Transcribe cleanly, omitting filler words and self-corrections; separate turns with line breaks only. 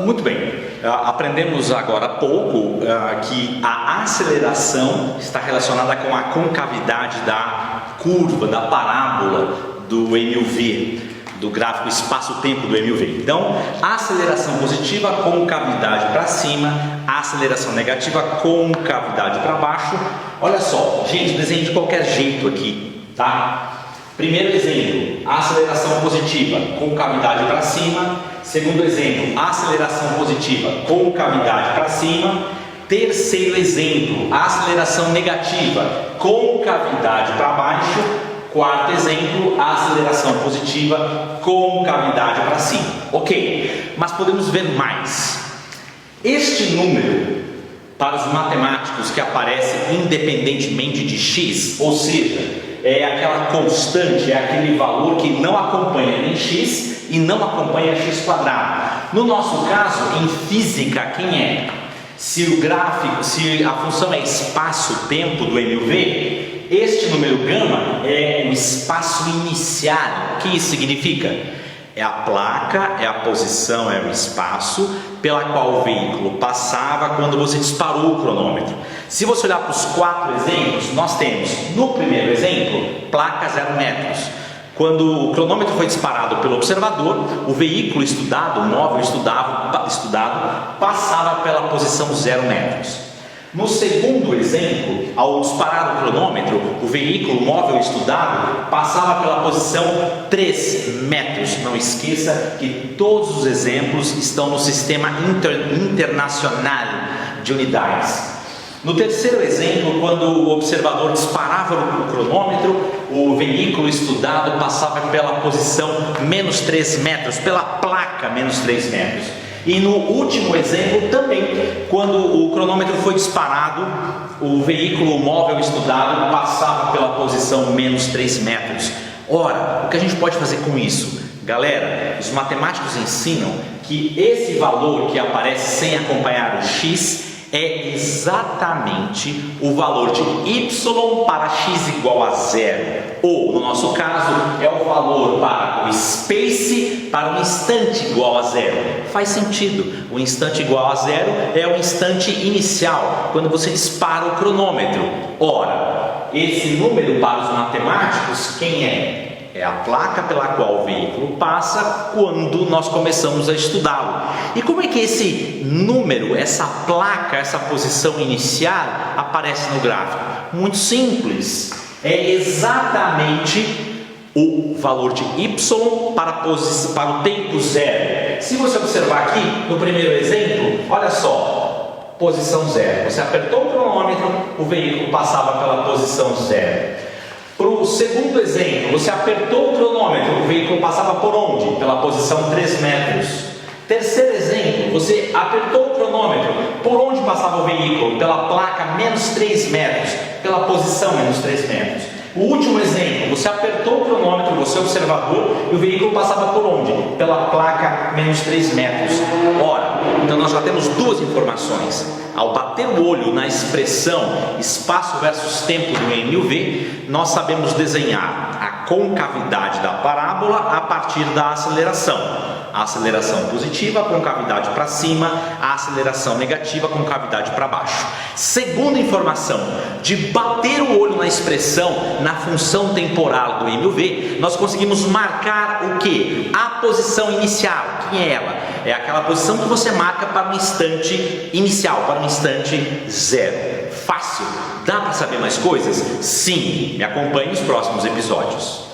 Muito bem, aprendemos agora há pouco que a aceleração está relacionada com a concavidade da curva, da parábola do MUV, do gráfico espaço-tempo do MUV. Então, a aceleração positiva, concavidade para cima, a aceleração negativa, concavidade para baixo. Olha só, gente, desenho de qualquer jeito aqui, tá? Primeiro exemplo, aceleração positiva, concavidade para cima. Segundo exemplo, aceleração positiva, concavidade para cima. Terceiro exemplo, aceleração negativa, concavidade para baixo. Quarto exemplo, aceleração positiva, concavidade para cima. Ok, mas podemos ver mais. Este número, para os matemáticos, que aparece independentemente de x, ou seja, é aquela constante, é aquele valor que não acompanha nem x e não acompanha x quadrado. No nosso caso, em física, quem é? Se o gráfico, se a função é espaço-tempo do MUV, este número gama é o espaço inicial. O que isso significa? É a placa, é a posição, é o espaço pela qual o veículo passava quando você disparou o cronômetro. Se você olhar para os 4 exemplos, nós temos no primeiro exemplo, placa 0 metros. Quando o cronômetro foi disparado pelo observador, o veículo estudado, o móvel estudado, passava pela posição 0 metros. No segundo exemplo, ao disparar o cronômetro, o veículo móvel estudado passava pela posição 3 metros. Não esqueça que todos os exemplos estão no sistema internacional de unidades. No terceiro exemplo, quando o observador disparava o cronômetro, o veículo estudado passava pela posição menos 3 metros, pela placa menos 3 metros. E no último exemplo também, quando o cronômetro foi disparado, o veículo móvel estudado passava pela posição menos 3 metros. Ora, o que a gente pode fazer com isso? Galera, os matemáticos ensinam que esse valor que aparece sem acompanhar o x é exatamente o valor de y para x igual a 0. Ou, no nosso caso, é o valor para o space para um instante igual a 0. Faz sentido. O instante igual a 0 é o instante inicial, quando você dispara o cronômetro. Ora, esse número para os matemáticos, quem é? É a placa pela qual o veículo passa quando nós começamos a estudá-lo. E como é que esse número, essa placa, essa posição inicial aparece no gráfico? Muito simples. É exatamente o valor de y para o tempo 0. Se você observar aqui, no primeiro exemplo, olha só, posição 0. Você apertou o cronômetro, o veículo passava pela posição 0. Para o segundo exemplo, você apertou o cronômetro, o veículo passava por onde? Pela posição 3 metros. Terceiro exemplo, você apertou o cronômetro, por onde passava o veículo? Pela placa menos 3 metros, pela posição menos 3 metros. O último exemplo, você apertou o cronômetro, você observador, e o veículo passava por onde? Pela placa menos 3 metros. Ora, então nós já temos duas informações. Ao bater o olho na expressão espaço versus tempo do MUV, nós sabemos desenhar a concavidade da parábola a partir da aceleração. A aceleração positiva, a concavidade para cima, a aceleração negativa, a concavidade para baixo. Segunda informação, de bater o olho na expressão, na função temporal do MUV, nós conseguimos marcar o que? A posição inicial. Quem é ela? É aquela posição que você marca para um instante inicial, para um instante 0. Fácil. Dá para saber mais coisas? Sim. Me acompanhe nos próximos episódios.